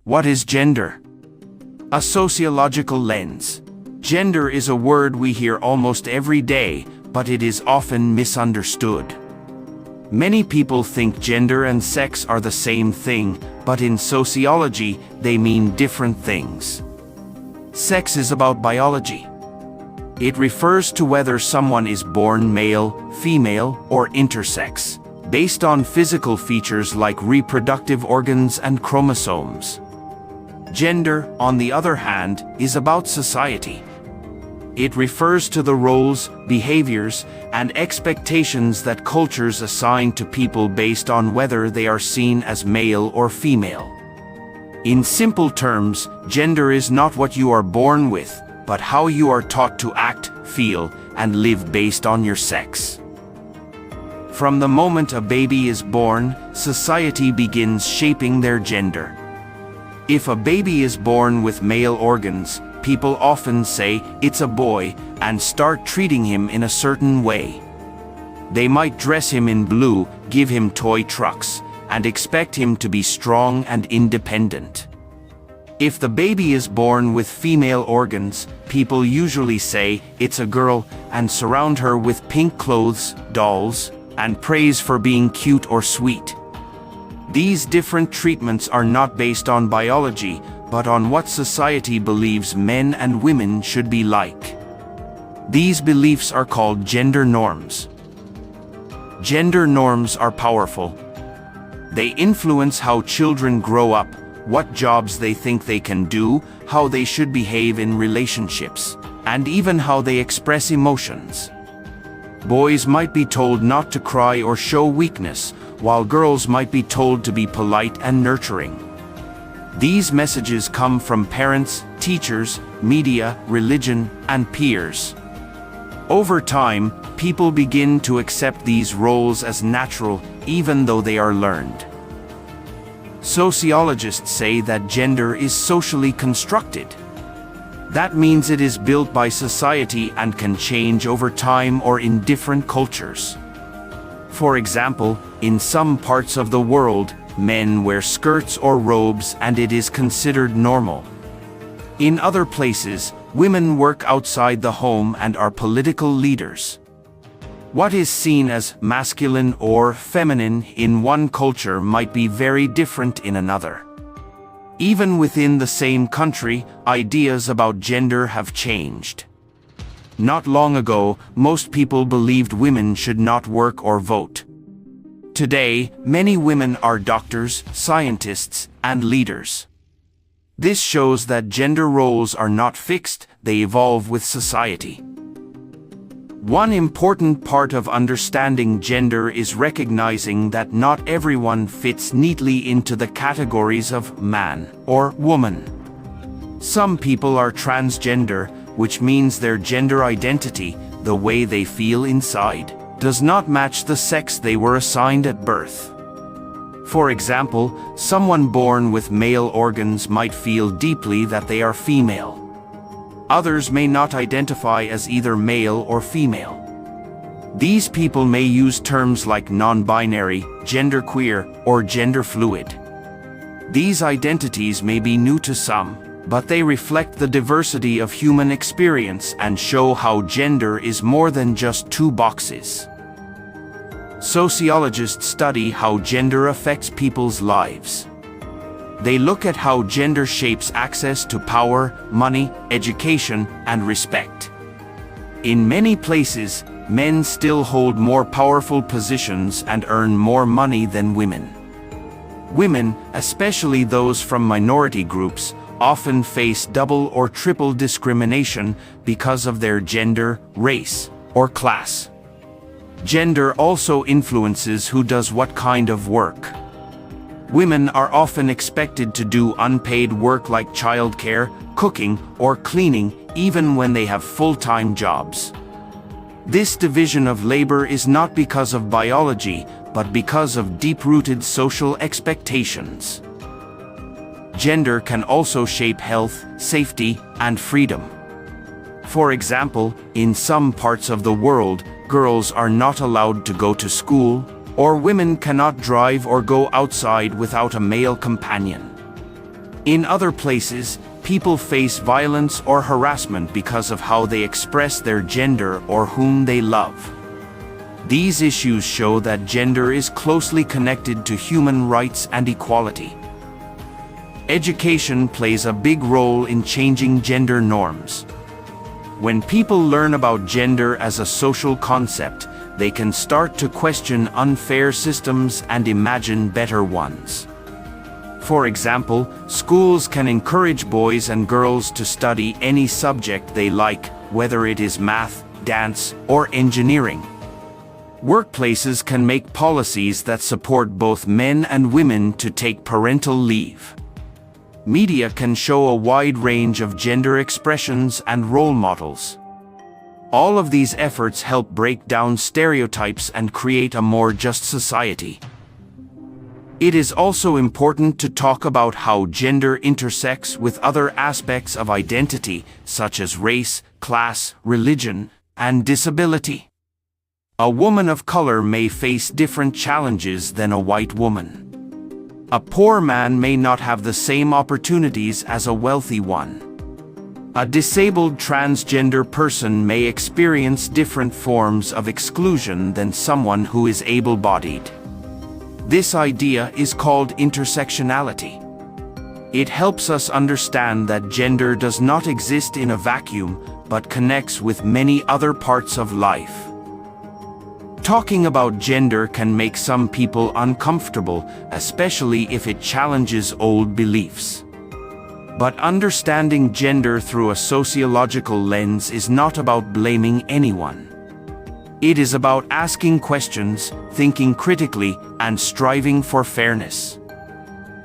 What is gender? A sociological lens. Gender is a word we hear almost every day, but it is often misunderstood. Many people think gender and sex are the same thing, but in sociology, they mean different things. Sex is about biology. It refers to whether someone is born male, female, or intersex, based on physical features like reproductive organs and chromosomes. Gender, on the other hand, is about society. It refers to the roles, behaviors, and expectations that cultures assign to people based on whether they are seen as male or female. In simple terms, gender is not what you are born with, but how you are taught to act, feel, and live based on your sex. From the moment a baby is born, society begins shaping their gender. If a baby is born with male organs, people often say it's a boy and start treating him in a certain way. They might dress him in blue, give him toy trucks, and expect him to be strong and independent. If the baby is born with female organs, people usually say it's a girl and surround her with pink clothes, dolls, and praise for being cute or sweet. These different treatments are not based on biology, but on what society believes men and women should be like. These beliefs are called gender norms. Gender norms are powerful. They influence how children grow up, what jobs they think they can do, how they should behave in relationships, and even how they express emotions. Boys might be told not to cry or show weakness, while girls might be told to be polite and nurturing. These messages come from parents, teachers, media, religion, and peers. Over time, people begin to accept these roles as natural, even though they are learned. Sociologists say that gender is socially constructed. That means it is built by society and can change over time or in different cultures. For example, in some parts of the world, men wear skirts or robes and it is considered normal. In other places, women work outside the home and are political leaders. What is seen as masculine or feminine in one culture might be very different in another. Even within the same country, ideas about gender have changed. Not long ago, most people believed women should not work or vote. Today, many women are doctors, scientists, and leaders. This shows that gender roles are not fixed, they evolve with society. One important part of understanding gender is recognizing that not everyone fits neatly into the categories of man or woman. Some people are transgender, which means their gender identity, the way they feel inside, does not match the sex they were assigned at birth. For example, someone born with male organs might feel deeply that they are female. Others may not identify as either male or female. These people may use terms like non-binary, genderqueer, or gender fluid. These identities may be new to some, but they reflect the diversity of human experience and show how gender is more than just two boxes. Sociologists study how gender affects people's lives. They look at how gender shapes access to power, money, education, and respect. In many places, men still hold more powerful positions and earn more money than women. Women, especially those from minority groups, often face double or triple discrimination because of their gender, race, or class. Gender also influences who does what kind of work. Women are often expected to do unpaid work like childcare, cooking, or cleaning, even when they have full-time jobs. This division of labor is not because of biology, but because of deep-rooted social expectations. Gender can also shape health, safety, and freedom. For example, in some parts of the world, girls are not allowed to go to school, or women cannot drive or go outside without a male companion. In other places, people face violence or harassment because of how they express their gender or whom they love. These issues show that gender is closely connected to human rights and equality. Education plays a big role in changing gender norms. When people learn about gender as a social concept, they can start to question unfair systems and imagine better ones. For example, schools can encourage boys and girls to study any subject they like, whether it is math, dance, or engineering. Workplaces can make policies that support both men and women to take parental leave. Media can show a wide range of gender expressions and role models. All of these efforts help break down stereotypes and create a more just society. It is also important to talk about how gender intersects with other aspects of identity, such as race, class, religion, and disability. A woman of color may face different challenges than a white woman. A poor man may not have the same opportunities as a wealthy one. A disabled transgender person may experience different forms of exclusion than someone who is able-bodied. This idea is called intersectionality. It helps us understand that gender does not exist in a vacuum, but connects with many other parts of life. Talking about gender can make some people uncomfortable, especially if it challenges old beliefs. But understanding gender through a sociological lens is not about blaming anyone. It is about asking questions, thinking critically, and striving for fairness.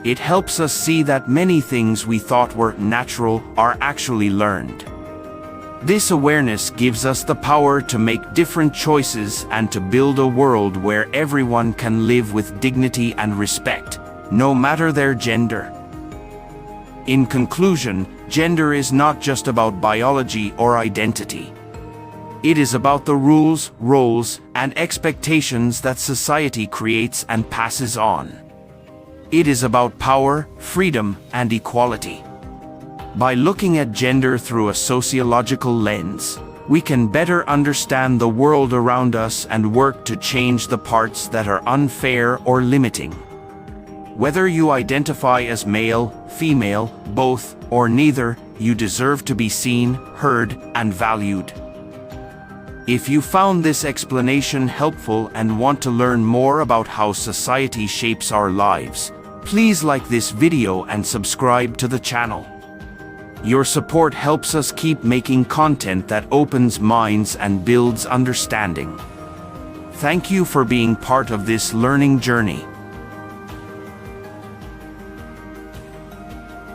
It helps us see that many things we thought were natural are actually learned. This awareness gives us the power to make different choices and to build a world where everyone can live with dignity and respect, no matter their gender. In conclusion, gender is not just about biology or identity. It is about the rules, roles, and expectations that society creates and passes on. It is about power, freedom, and equality. By looking at gender through a sociological lens, we can better understand the world around us and work to change the parts that are unfair or limiting. Whether you identify as male, female, both, or neither, you deserve to be seen, heard, and valued. If you found this explanation helpful and want to learn more about how society shapes our lives, please like this video and subscribe to the channel. Your support helps us keep making content that opens minds and builds understanding. Thank you for being part of this learning journey.